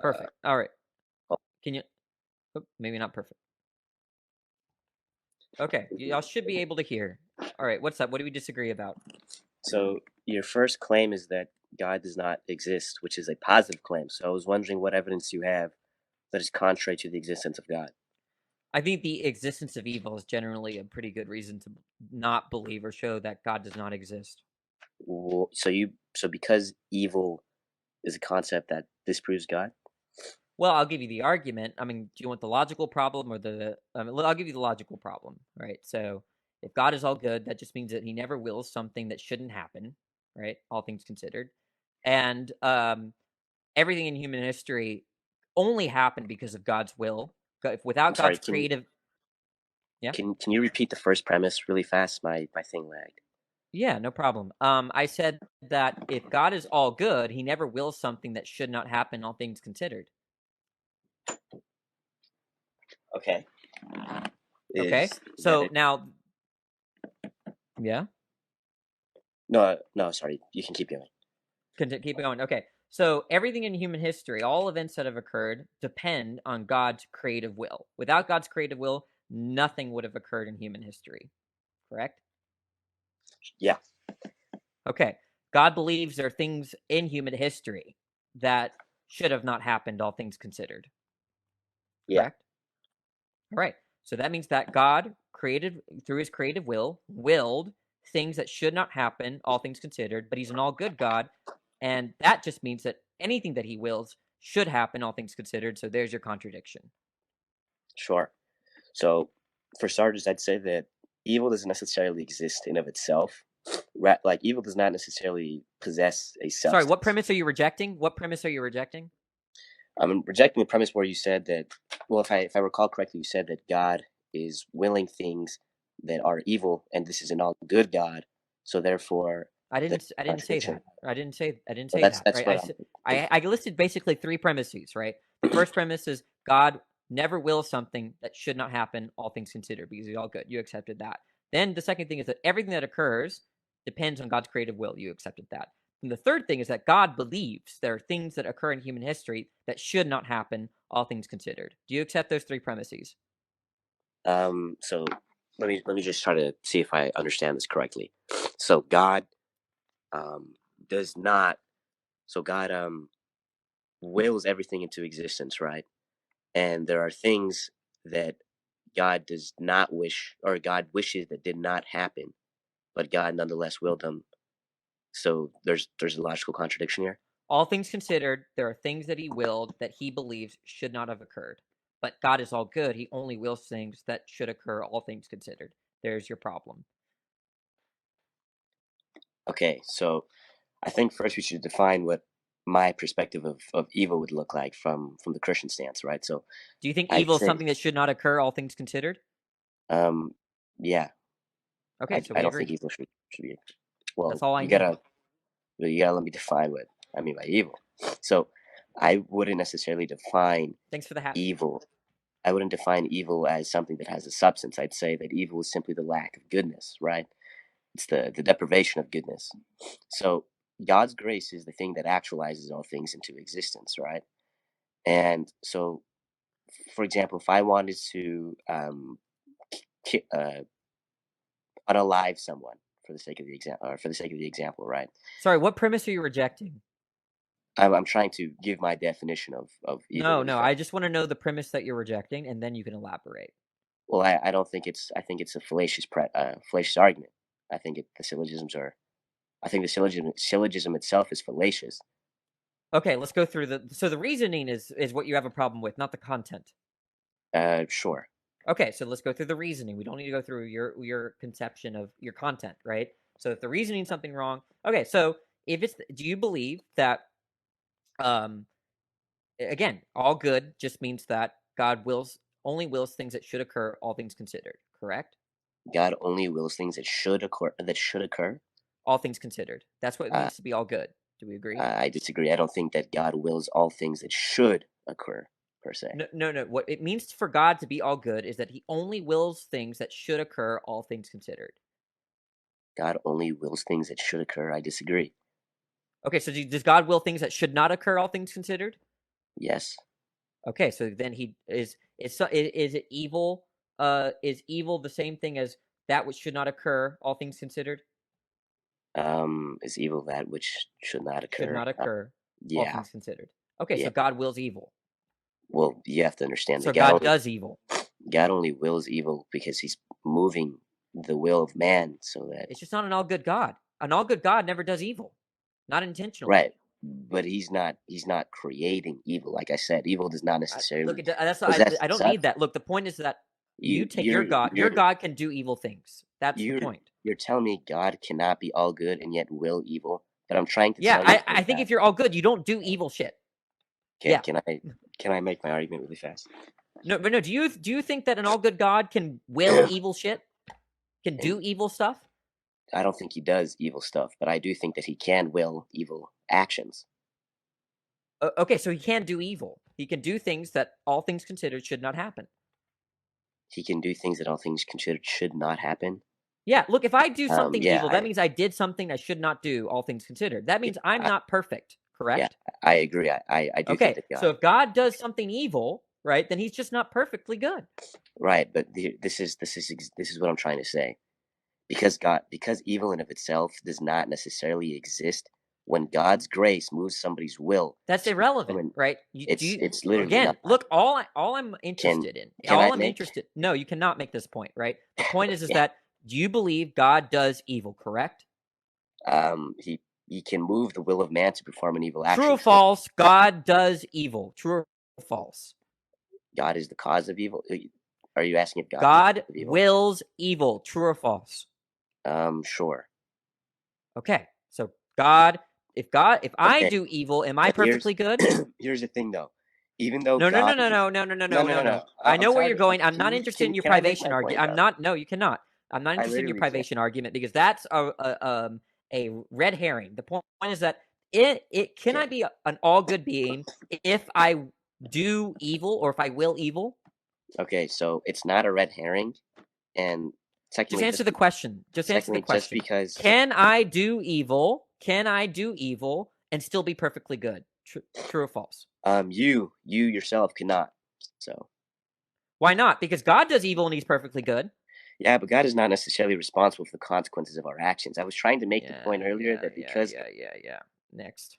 Perfect. All right. Can you? Maybe not perfect. Okay, y'all should be able to hear. All right, what's up? What do we disagree about? So your first claim is that God does not exist, which is a positive claim. So I was wondering what evidence you have that is contrary to the existence of God. I think the existence of evil is generally a pretty good reason to not believe or show that God does not exist. So because evil is a concept that disproves God. Well, I'll give you the argument. I mean, do you want the logical problem or the? I'll give you the logical problem, right? So, if God is all good, that just means that He never wills something that shouldn't happen, right? All things considered, and everything in human history only happened because of God's will. If I'm without sorry. God's Can creative, yeah, can you repeat the first premise really fast? My thing lagged. yeah, no problem. I said that if God is all good, He never wills something that should not happen. All things considered. Okay. Okay, Is that so it? now, yeah. No, no. Sorry. You can keep going. Keep going. Okay. So everything in human history, all events that have occurred, depend on God's creative will. Without God's creative will, nothing would have occurred in human history. Correct? Yeah. Okay. God believes there are things in human history that should have not happened, all things considered. Yeah. Correct? All right. So that means that God created, through his creative will, willed things that should not happen, all things considered, but he's an all good God. And that just means that anything that he wills should happen, all things considered. So there's your contradiction. Sure. So for starters, I'd say that evil doesn't necessarily exist in of itself. Like evil does not necessarily possess a Sorry, what substance. premise are you rejecting? What premise are you rejecting? I'm rejecting the premise where you said that. Well, if I recall correctly, you said that God is willing things that are evil, and this is an all good God. So therefore, the I didn't say contradiction. that. I didn't Well, say that. that's Right? what I'm thinking. I listed basically three premises. Right. The first premise is God never wills something that should not happen, all things considered, because he's all good. You accepted that. Then the second thing is that everything that occurs depends on God's creative will. You accepted that. And the third thing is that God believes there are things that occur in human history that should not happen, all things considered. Do you accept those three premises? So let me just try to see if I understand this correctly. So God um does not. So God wills everything into existence, right? And there are things that God does not wish, or God wishes that did not happen, but God nonetheless willed them. So there's a logical contradiction here. All things considered, there are things that he willed that he believes should not have occurred. But God is all good. He only wills things that should occur, all things considered. There's your problem. Okay, so I think first we should define what my perspective of evil would look like from the Christian stance, right? So Do you think I'd evil is say, something that should not occur, all things considered? um, yeah, Okay, I so I we don't think agree. evil should be. That's Well, all I need. you gotta let me define what I mean by evil. So I wouldn't necessarily define Thanks for the hat. evil. I wouldn't define evil as something that has a substance. I'd say that evil is simply the lack of goodness, right? It's the deprivation of goodness. So God's grace is the thing that actualizes all things into existence, right? And so, for example, if I wanted to unalive someone for the sake of the example, or for the sake of the example, right? Sorry, what premise are you rejecting? I'm trying to give my definition of evil No, really no, fast. I just want to know the premise that you're rejecting, and then you can elaborate. Well, I don't think it's. I think it's a fallacious argument. I think the syllogisms are. I think the syllogism itself is fallacious. Okay, let's go through the. So the reasoning is what you have a problem with, not the content. Sure. Okay, so let's go through the reasoning. We don't need to go through your conception of your content, right? So if the reasoning's something wrong, okay. So if it's, do you believe that um again, all good just means that God wills only wills things that should occur, all things considered, correct? God only wills things that should occur. That should occur. All things considered. That's what it Uh, means to be all good. Do we agree? I disagree. I don't think that God wills all things that should occur per se. No, no, no. What it means for God to be all good is that He only wills things that should occur, all things considered. God only wills things that should occur. I disagree. Okay, so does God will things that should not occur, all things considered? Yes. Okay, so then he is it evil? Is evil the same thing as that which should not occur, all things considered? Is evil that which should not Should occur? not occur, all Yeah. things considered. Okay, Yeah. so God wills evil. Well, you have to understand So that God does evil. God only wills evil because he's moving the will of man so that It's just not an all good God. An all good God never does evil, not intentionally. right. But he's not creating evil. Like I said, evil does not Look necessarily at that's possess I don't itself. need that. Look, the point is that you You take you're your you're God can do evil things. That's the you're point. you're telling me God cannot be all good and yet will evil. But I'm trying to Yeah, tell you I think that if you're all good, you don't do evil shit. okay, Yeah. can I make my argument really fast? No, but no, do you think that an all good God can will evil shit? Can And do evil stuff? I don't think he does evil stuff, but I do think that he can will evil actions. Okay, so he can do evil. He can do things that all things considered should not happen. He can do things that all things considered should not happen. Yeah, look, if I do something Yeah, evil, that means I did something I should not do, all things considered. That means I'm I, not perfect, yeah, correct? I agree. I do think Okay, that so God, if God does something evil, right, then he's just not perfectly good. right? But this is what I'm trying to say. Because evil in of itself does not necessarily exist. When God's grace moves somebody's will That's to irrelevant, determine, right? You do you it's literally again, not. look, all I'm Can interested in, can I make? no, you cannot make this point, right? The point is that do you believe God does evil, correct? He can move the will of man to perform an evil True or action. So false? God does evil. True or false? God is the cause of evil. Are you asking if God is the God cause of evil? wills evil. True or false? Sure. Okay. So if I Okay, do evil, am I but perfectly good? here's the thing though. Even though No, no, no, God no, is no, no, no, no, no no, no no, no no. no. I I'm know where you're sorry. going. I'm not interested in your Can I make privation my argument. point I'm though? not. No, you cannot. I'm not I interested in your literally can. privation argument because that's a red herring. The point is that can I Okay. be an all good being if I do evil or if I will evil? Okay, so it's not a red herring, and Just secondly, answer the question. Just answer the just question. because Can I do evil? Can I do evil and still be perfectly good? True or false? you yourself cannot. So Why not? Because God does evil and he's perfectly good. yeah, but God is not necessarily responsible for the consequences of our actions. I was trying to make the point earlier that because Yeah. Next.